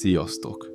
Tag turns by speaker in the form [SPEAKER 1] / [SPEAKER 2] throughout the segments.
[SPEAKER 1] Sziasztok!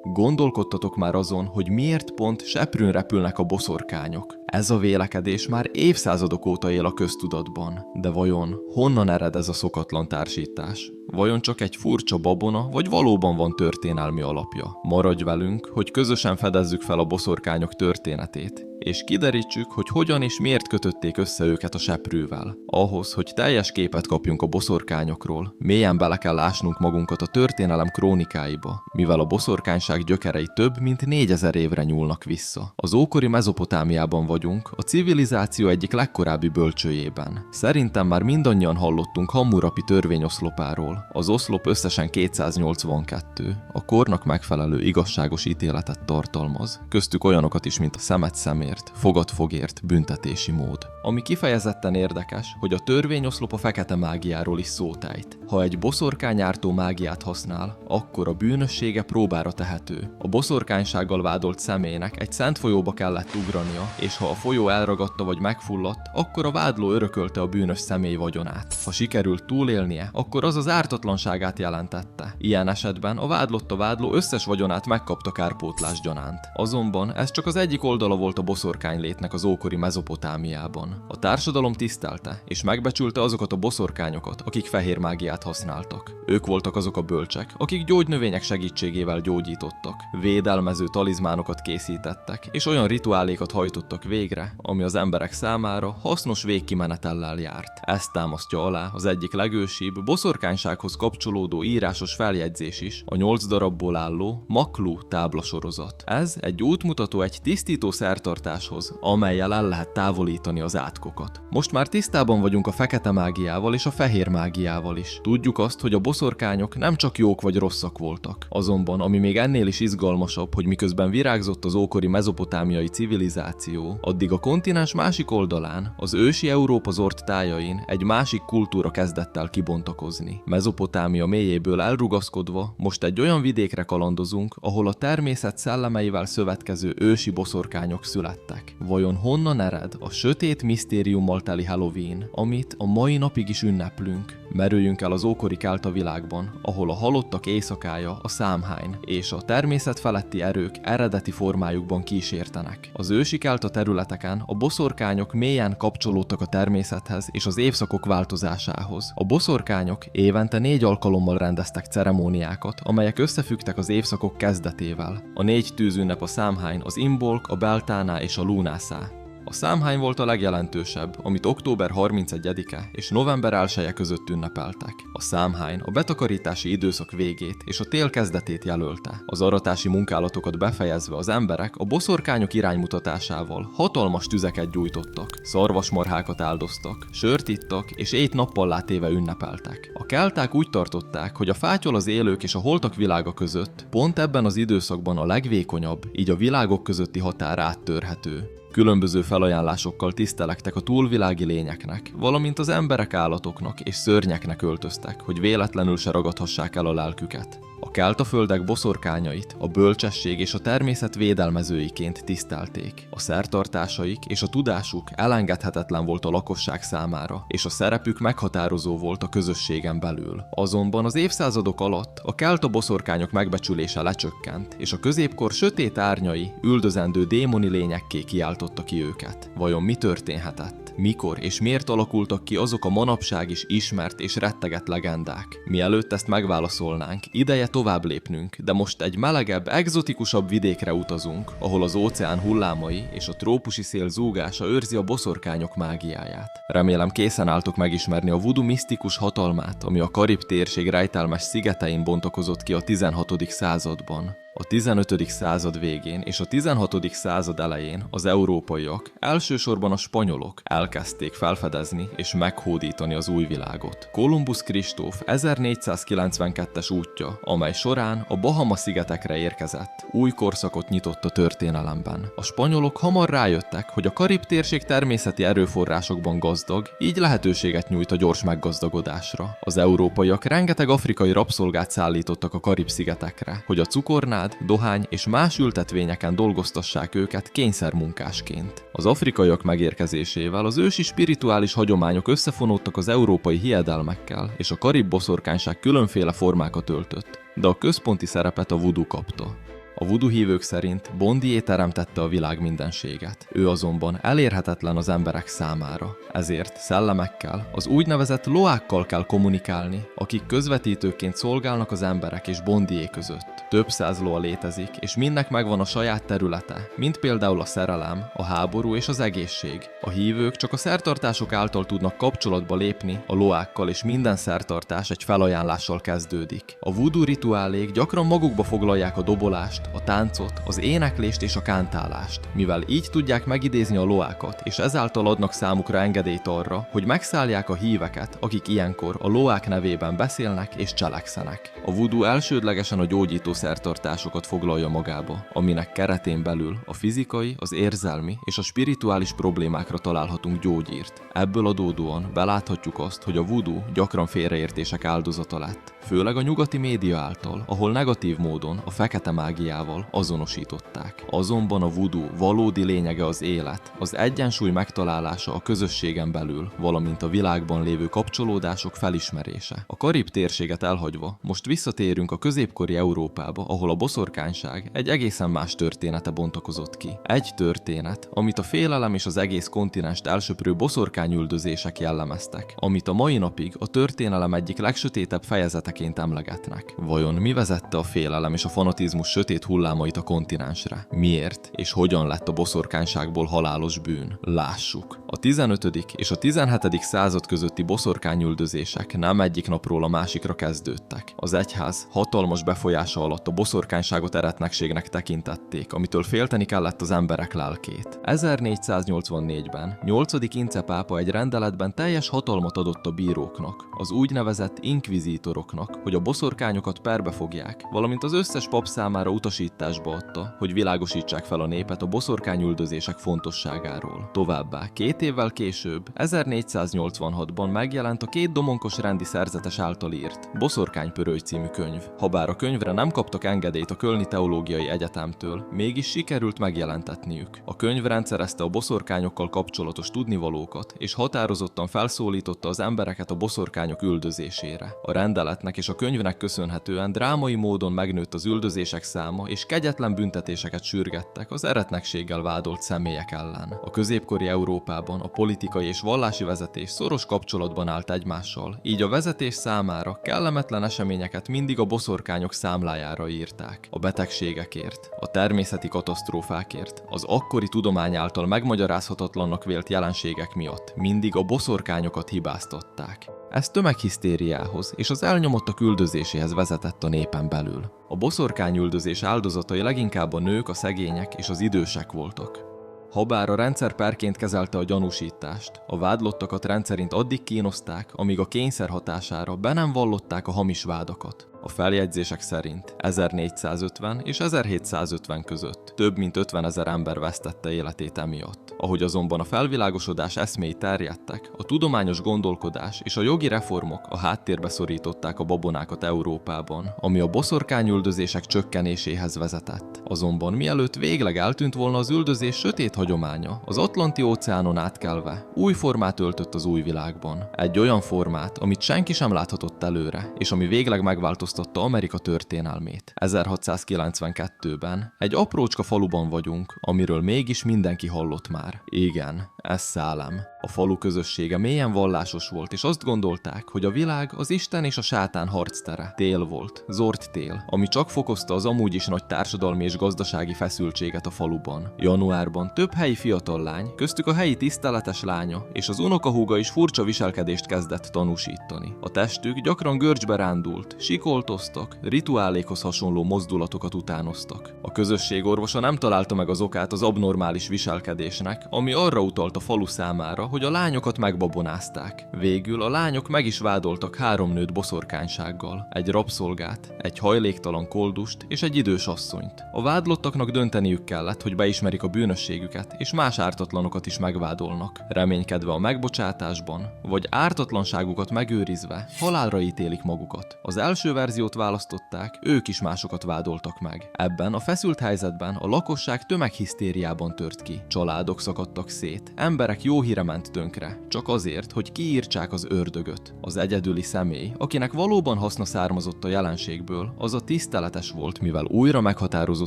[SPEAKER 1] Gondolkodtatok már azon, hogy miért pont seprűn repülnek a boszorkányok? Ez a vélekedés már évszázadok óta él a köztudatban. De vajon honnan ered ez a szokatlan társítás? Vajon csak egy furcsa babona, vagy valóban van történelmi alapja? Maradj velünk, hogy közösen fedezzük fel a boszorkányok történetét, és kiderítsük, hogy hogyan és miért kötötték össze őket a seprűvel. Ahhoz, hogy teljes képet kapjunk a boszorkányokról, mélyen bele kell ásnunk magunkat a történelem krónikáiba, mivel a boszorkányság gyökerei több mint 4000 évre nyúlnak vissza. Az ókori Mezopotámiában vagyunk, a civilizáció egyik legkorábbi bölcsőjében. Szerintem már mindannyian hallottunk Hammurapi törvényoszlopáról. Az oszlop összesen 282, a kornak megfelelő igazságos ítéletet tartalmaz, köztük olyanokat is, mint a szemet szemért, fogad fogért, büntetési mód. Ami kifejezetten érdekes, hogy a törvényoszlop a fekete mágiáról is szót ejt. Ha egy boszorkány ártó mágiát használ, akkor a bűnössége próbára tehető. A boszorkánysággal vádolt személynek egy szent folyóba kellett ugrania, és ha a folyó elragadta vagy megfulladt, akkor a vádló örökölte a bűnös személy vagyonát. Ha sikerült túlélnie, akkor az ártatlanságát jelentette. Ilyen esetben a vádló összes vagyonát megkapta kárpótlás gyanánt. Azonban ez csak az egyik oldala volt a boszorkány létnek az ókori Mezopotámiában. A társadalom tisztelte és megbecsülte azokat a boszorkányokat, akik fehér mágiát használtak. Ők voltak azok a bölcsek, akik gyógynövények segítségével gyógyítottak, védelmező talizmánokat készítettek, és olyan rituálékat hajtottak végre, ami az emberek számára hasznos végkimenetellel járt. Ezt támasztja alá az egyik legősibb boszorkánysághoz kapcsolódó írásos feljegyzés is, a 8 darabból álló Maklu táblasorozat. Ez egy útmutató egy tisztító szertartáshoz, amellyel el lehet távolítani az átkokat. Most már tisztában vagyunk a fekete mágiával és a fehér mágiával is. Tudjuk azt, hogy a boszorkányok nem csak jók vagy rosszak voltak. Azonban, ami még ennél is izgalmasabb, hogy miközben virágzott az ókori mezopotámiai civilizáció, addig a kontinens másik oldalán, az ősi Európa zord tájain egy másik kultúra kezdett el kibontakozni. Mezopotámia mélyéből elrugaszkodva most egy olyan vidékre kalandozunk, ahol a természet szellemeivel szövetkező ősi boszorkányok születtek. Vajon honnan ered a sötét misztériummal teli Halloween, amit a mai napig is ünneplünk? Merüljünk el az ókori kelta világban, ahol a halottak éjszakája a Samhain, és a természet feletti erők eredeti formájukban kísértenek. Az ősi kelta területeken a boszorkányok mélyen kapcsolódtak a természethez és az évszakok változásához. A boszorkányok évente 4 alkalommal rendeztek ceremóniákat, amelyek összefüggtek az évszakok kezdetével. A 4 tűzünnep a Samhain, az Imbolc, a Beltane és a Lughnasadh. A Samhain volt a legjelentősebb, amit október 31-e és november 1-e között ünnepeltek. A Samhain a betakarítási időszak végét és a tél kezdetét jelölte. Az aratási munkálatokat befejezve az emberek a boszorkányok iránymutatásával hatalmas tüzeket gyújtottak, szarvasmarhákat áldoztak, sört ittak és éjt-nappallá téve ünnepeltek. A kelták úgy tartották, hogy a fátyol az élők és a holtak világa között pont ebben az időszakban a legvékonyabb, így a világok közötti határ áttörhető. Különböző felajánlásokkal tisztelektek a túlvilági lényeknek, valamint az emberek állatoknak és szörnyeknek öltöztek, hogy véletlenül se ragadhassák el a lelküket. A keltaföldek boszorkányait a bölcsesség és a természet védelmezőiként tisztelték. A szertartásaik és a tudásuk elengedhetetlen volt a lakosság számára, és a szerepük meghatározó volt a közösségen belül. Azonban az évszázadok alatt a kelta boszorkányok megbecsülése lecsökkent, és a középkor sötét árnyai üldözendő démoni lényekké kiáltotta ki őket. Vajon mi történhetett? Mikor és miért alakultak ki azok a manapság is ismert és rettegett legendák? Mielőtt ezt megválaszolnánk, ideje tovább lépnünk, de most egy melegebb, egzotikusabb vidékre utazunk, ahol az óceán hullámai és a trópusi szél zúgása őrzi a boszorkányok mágiáját. Remélem készen álltok megismerni a voodoo misztikus hatalmát, ami a Karib térség rejtelmes szigetein bontakozott ki a 16. században. A 15. század végén és a 16. század elején az európaiak, elsősorban a spanyolok elkezdték felfedezni és meghódítani az új világot. Kolumbusz Kristóf 1492-es útja, amely során a Bahama-szigetekre érkezett, új korszakot nyitott a történelemben. A spanyolok hamar rájöttek, hogy a Karib térség természeti erőforrásokban gazdag, így lehetőséget nyújt a gyors meggazdagodásra. Az európaiak rengeteg afrikai rabszolgát szállítottak a Karib-szigetekre, hogy a cukornád család, dohány és más ültetvényeken dolgoztassák őket kényszermunkásként. Az afrikaiak megérkezésével az ősi spirituális hagyományok összefonódtak az európai hiedelmekkel, és a karib boszorkányság különféle formákat öltött, de a központi szerepet a voodoo kapta. A voodoo hívők szerint Bondié teremtette a világ mindenséget. Ő azonban elérhetetlen az emberek számára. Ezért szellemekkel, az úgynevezett loákkal kell kommunikálni, akik közvetítőként szolgálnak az emberek és Bondié között. Több száz loa létezik, és mindnek megvan a saját területe, mint például a szerelem, a háború és az egészség. A hívők csak a szertartások által tudnak kapcsolatba lépni a loákkal, és minden szertartás egy felajánlással kezdődik. A voodoo rituálék gyakran magukba foglalják a dobolást, a táncot, az éneklést és a kántálást, mivel így tudják megidézni a loákat, és ezáltal adnak számukra engedélyt arra, hogy megszállják a híveket, akik ilyenkor a loák nevében beszélnek és cselekszenek. A voodoo elsődlegesen a gyógyító szertartásokat foglalja magába, aminek keretén belül a fizikai, az érzelmi és a spirituális problémákra találhatunk gyógyírt. Ebből adódóan beláthatjuk azt, hogy a voodoo gyakran félreértések áldozata lett, főleg a nyugati média által, ahol negatív módon a fekete mágiával azonosították. Azonban a voodoo valódi lényege az élet, az egyensúly megtalálása a közösségen belül, valamint a világban lévő kapcsolódások felismerése. A karib térséget elhagyva, most visszatérünk a középkori Európába, ahol a boszorkányság egy egészen más története bontakozott ki. Egy történet, amit a félelem és az egész kontinenst elsöprő boszorkányüldözések jellemeztek, amit a mai napig a történelem egyik legsötétebb fejezeteként emlegetnek. Vajon mi vezette a félelem és a fanatizmus sötét hullámait a kontinensre? Miért és hogyan lett a boszorkányságból halálos bűn? Lássuk! A 15. és a 17. század közötti boszorkányüldözések nem egyik napról a másikra kezdődtek. Az egyház hatalmas befolyása alatt a boszorkányságot eretnekségnek tekintették, amitől félteni kellett az emberek lelkét. 1484-ben 8. Ince pápa egy rendeletben teljes hatalmat adott a bíróknak, az úgynevezett inkvizítoroknak, hogy a boszorkányokat perbe fogják, valamint az összes pap számára utasításba adta, hogy világosítsák fel a népet a boszorkányüldözések fontosságáról. Továbbá 2 évvel később, 1486-ban megjelent a 2 domonkos rendi szerzetes által írt Boszorkánypörőgy című könyv. Habár a könyvre nem kaptak engedélyt a Kölni Teológiai Egyetemtől, mégis sikerült megjelentetniük. A könyv rendszerezte a boszorkányokkal kapcsolatos tudnivalókat, és határozottan felszólította az embereket a boszorkányok üldözésére. A rendeletnek és a könyvnek köszönhetően drámai módon megnőtt az üldözések száma, és kegyetlen büntetéseket sürgettek az eretnekséggel vádolt személyek ellen. A középkori Európában a politikai és vallási vezetés szoros kapcsolatban állt egymással, így a vezetés számára kellemetlen eseményeket mindig a boszorkányok számlájára írták. A betegségekért, a természeti katasztrófákért, az akkori tudomány által megmagyarázhatatlannak vélt jelenségek miatt mindig a boszorkányokat hibáztatták. Ez tömeghisztériához és az elnyomottak üldözéséhez vezetett a népen belül. A boszorkányüldözés áldozatai leginkább a nők, a szegények és az idősek voltak. Habár a rendszer perként kezelte a gyanúsítást, a vádlottakat rendszerint addig kínozták, amíg a kényszer hatására be nem vallották a hamis vádakat. A feljegyzések szerint 1450 és 1750 között több mint 50 000 ember vesztette életét emiatt. Ahogy azonban a felvilágosodás eszméi terjedtek, a tudományos gondolkodás és a jogi reformok a háttérbe szorították a babonákat Európában, ami a boszorkányüldözések csökkenéséhez vezetett. Azonban mielőtt végleg eltűnt volna az üldözés sötét hagyománya, az Atlanti-óceánon átkelve új formát öltött az új világban. Egy olyan formát, amit senki sem láthatott előre, és ami végleg megváltoztatta Amerika történelmét. 1692-ben egy aprócska faluban vagyunk, amiről mégis mindenki hallott már. Igen, ez Szálem. A falu közössége mélyen vallásos volt, és azt gondolták, hogy a világ az Isten és a sátán harctere. Tél volt, zord tél, ami csak fokozta az amúgy is nagy társadalmi és gazdasági feszültséget a faluban. Januárban több helyi fiatal lány, köztük a helyi tiszteletes lánya és az unokahúga is furcsa viselkedést kezdett tanúsítani. A testük gyakran görcsbe rándult, sikoltoztak, rituálékhoz hasonló mozdulatokat utánoztak. A közösség orvosa nem találta meg az okát az abnormális viselkedésnek, ami arra utalt a falu számára, hogy a lányokat megbabonázták. Végül a lányok meg is vádoltak 3 nőt boszorkánysággal, egy rabszolgát, egy hajléktalan koldust és egy idős asszonyt. A vádlottaknak dönteniük kellett, hogy beismerik a bűnösségüket, és más ártatlanokat is megvádolnak, reménykedve a megbocsátásban, vagy ártatlanságukat megőrizve halálra ítélik magukat. Az első verziót választották, ők is másokat vádoltak meg. Ebben a feszült helyzetben a lakosság tömeghisztériában tört ki. Családok szakadtak szét, emberek jó híre ment tönkre, csak azért, hogy kiírtsák az ördögöt. Az egyedüli személy, akinek valóban haszna származott a jelenségből, az a tiszteletes volt, mivel újra meghatározó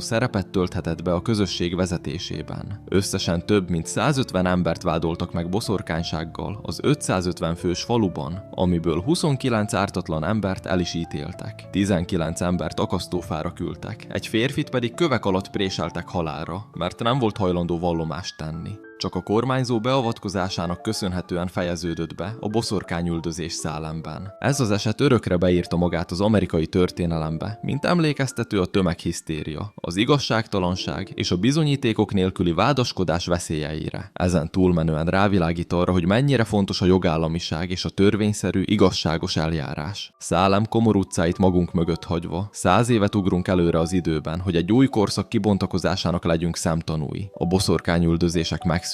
[SPEAKER 1] szerepet tölthetett be a közösség vezetésében. Összesen több mint 150 embert vádoltak meg boszorkánysággal az 550 fős faluban, amiből 29 ártatlan embert el is ítéltek. 19 embert akasztófára küldtek, egy férfit pedig kövek alatt préseltek halálra, mert nem volt hajlandó vallomást tenni. Csak a kormányzó beavatkozásának köszönhetően fejeződött be a boszorkányüldözés Szálemben. Ez az eset örökre beírta magát az amerikai történelembe, mint emlékeztető a tömeghisztéria, az igazságtalanság és a bizonyítékok nélküli vádaskodás veszélyeire. Ezen túlmenően rávilágít arra, hogy mennyire fontos a jogállamiság és a törvényszerű, igazságos eljárás. Szálem komor utcáit magunk mögött hagyva, 100 évet ugrunk előre az időben, hogy egy új korszak kibontakozásának legyünk szemtanúi. A boszorkányüldözések megszűntek.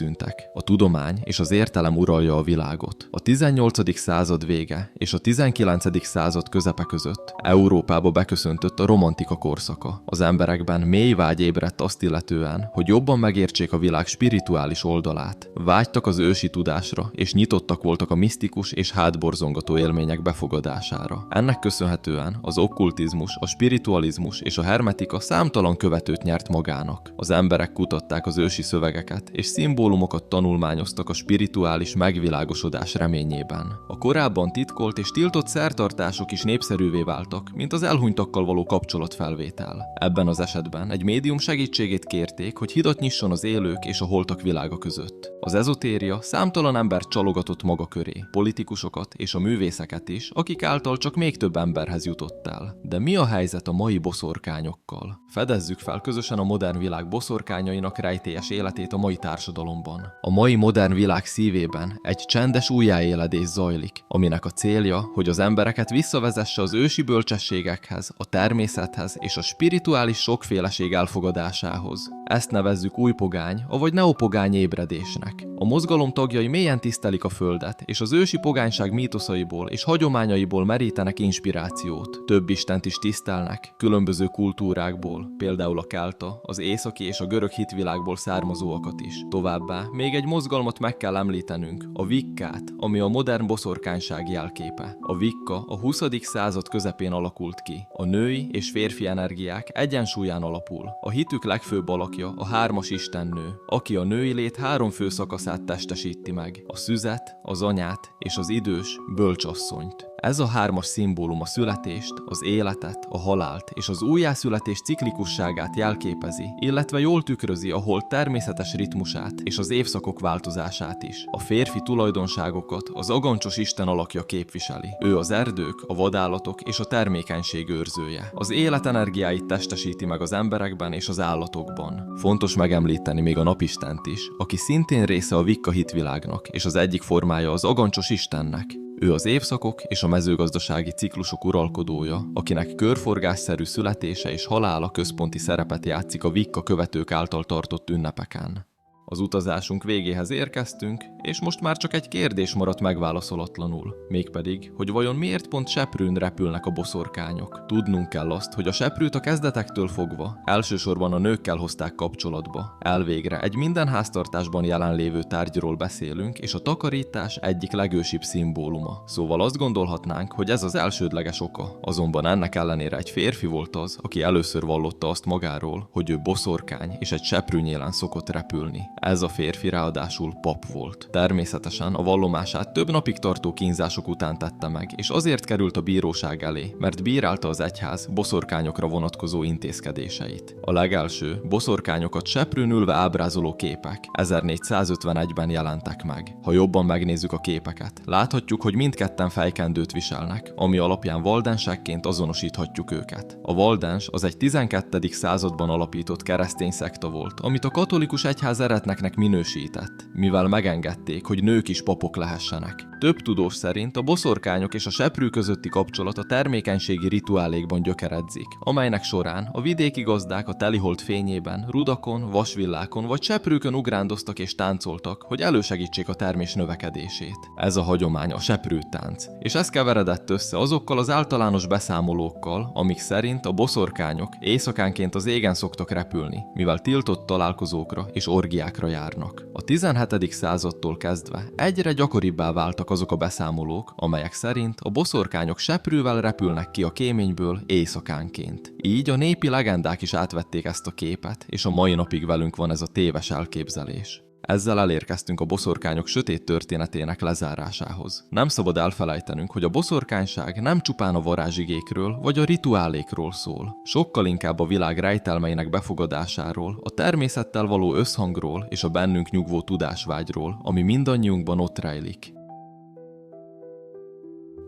[SPEAKER 1] A tudomány és az értelem uralja a világot. A 18. század vége és a 19. század közepe között Európába beköszöntött a romantika korszaka. Az emberekben mély vágy ébredt azt illetően, hogy jobban megértsék a világ spirituális oldalát. Vágytak az ősi tudásra, és nyitottak voltak a misztikus és hátborzongató élmények befogadására. Ennek köszönhetően az okkultizmus, a spiritualizmus és a hermetika számtalan követőt nyert magának. Az emberek kutatták az ősi szövegeket, és szimbólumokat tanulmányoztak a spirituális megvilágosodás reményében. A korábban titkolt és tiltott szertartások is népszerűvé váltak, mint az elhunytakkal való kapcsolatfelvétel. Ebben az esetben egy médium segítségét kérték, hogy hidat nyisson az élők és a holtak világa között. Az ezotéria számtalan embert csalogatott maga köré, politikusokat és a művészeket is, akik által csak még több emberhez jutott el. De mi a helyzet a mai boszorkányokkal? Fedezzük fel közösen a modern világ boszorkányainak rejtélyes életét a mai társadalomban. A mai modern világ szívében egy csendes újjáéledés zajlik, aminek a célja, hogy az embereket visszavezesse az ősi bölcsességekhez, a természethez és a spirituális sokféleség elfogadásához. Ezt nevezzük újpogány, avagy neopogány ébredésnek. A mozgalom tagjai mélyen tisztelik a földet, és az ősi pogányság mítoszaiból és hagyományaiból merítenek inspirációt. Több istent is tisztelnek, különböző kultúrákból, például a kelta, az északi és a görög hitvilágból származóakat is. Továbbá még egy mozgalmat meg kell említenünk, a Wiccát, ami a modern boszorkányság jelképe. A Wicca a 20. század közepén alakult ki. A női és férfi energiák egyensúlyán alapul. A hitük legfőbb alakja a hármas istennő, aki a női lét három fő szakaszát testesíti meg: a szüzet, az anyát és az idős bölcsasszonyt. Ez a hármas szimbólum a születést, az életet, a halált és az újjászületés ciklikusságát jelképezi, illetve jól tükrözi a hold természetes ritmusát és az évszakok változását is. A férfi tulajdonságokat az agancsos isten alakja képviseli. Ő az erdők, a vadállatok és a termékenység őrzője. Az élet energiáit testesíti meg az emberekben és az állatokban. Fontos megemlíteni még a napistent is, aki szintén része a Wicca hitvilágnak, és az egyik formája az agancsos istennek. Ő az évszakok és a mezőgazdasági ciklusok uralkodója, akinek körforgásszerű születése és halála központi szerepet játszik a Wicca követők által tartott ünnepeken. Az utazásunk végéhez érkeztünk, és most már csak egy kérdés maradt megválaszolatlanul. Mégpedig, hogy vajon miért pont seprűn repülnek a boszorkányok? Tudnunk kell azt, hogy a seprűt a kezdetektől fogva elsősorban a nőkkel hozták kapcsolatba. Elvégre egy minden háztartásban jelenlévő tárgyról beszélünk, és a takarítás egyik legősibb szimbóluma. Szóval azt gondolhatnánk, hogy ez az elsődleges oka. Azonban ennek ellenére egy férfi volt az, aki először vallotta azt magáról, hogy ő boszorkány és egy seprűnyélen szokott repülni. Ez a férfi ráadásul pap volt. Természetesen a vallomását több napig tartó kínzások után tette meg, és azért került a bíróság elé, mert bírálta az egyház boszorkányokra vonatkozó intézkedéseit. A legelső boszorkányokat seprűn ülve ábrázoló képek 1451-ben jelentek meg. Ha jobban megnézzük a képeket, láthatjuk, hogy mindketten fejkendőt viselnek, ami alapján valdensekként azonosíthatjuk őket. A valdens az egy 12. században alapított keresztény szekta volt, amit a katolikus egyház eretnek szeretneknek minősített, mivel megengedték, hogy nők is papok lehessenek. Több tudós szerint a boszorkányok és a seprű közötti kapcsolat a termékenységi rituálékban gyökeredzik, amelynek során a vidéki gazdák a telihold fényében, rudakon, vasvillákon vagy seprűkön ugrándoztak és táncoltak, hogy elősegítsék a termés növekedését. Ez a hagyomány a seprűtánc, és ez keveredett össze azokkal az általános beszámolókkal, amik szerint a boszorkányok éjszakánként az égen szoktak repülni, mivel tiltott találkozókra és orgiákra járnak. A 17. századtól kezdve egyre gyakoribbá váltak azok a beszámolók, amelyek szerint a boszorkányok seprűvel repülnek ki a kéményből éjszakánként. Így a népi legendák is átvették ezt a képet, és a mai napig velünk van ez a téves elképzelés. Ezzel elérkeztünk a boszorkányok sötét történetének lezárásához. Nem szabad elfelejtenünk, hogy a boszorkányság nem csupán a varázsigékről vagy a rituálékról szól. Sokkal inkább a világ rejtelmeinek befogadásáról, a természettel való összhangról és a bennünk nyugvó tudásvágyról, ami mindannyiunkban ott rejlik.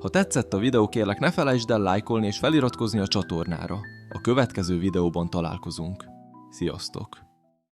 [SPEAKER 1] Ha tetszett a videó, kérlek ne felejtsd el lájkolni és feliratkozni a csatornára. A következő videóban találkozunk. Sziasztok!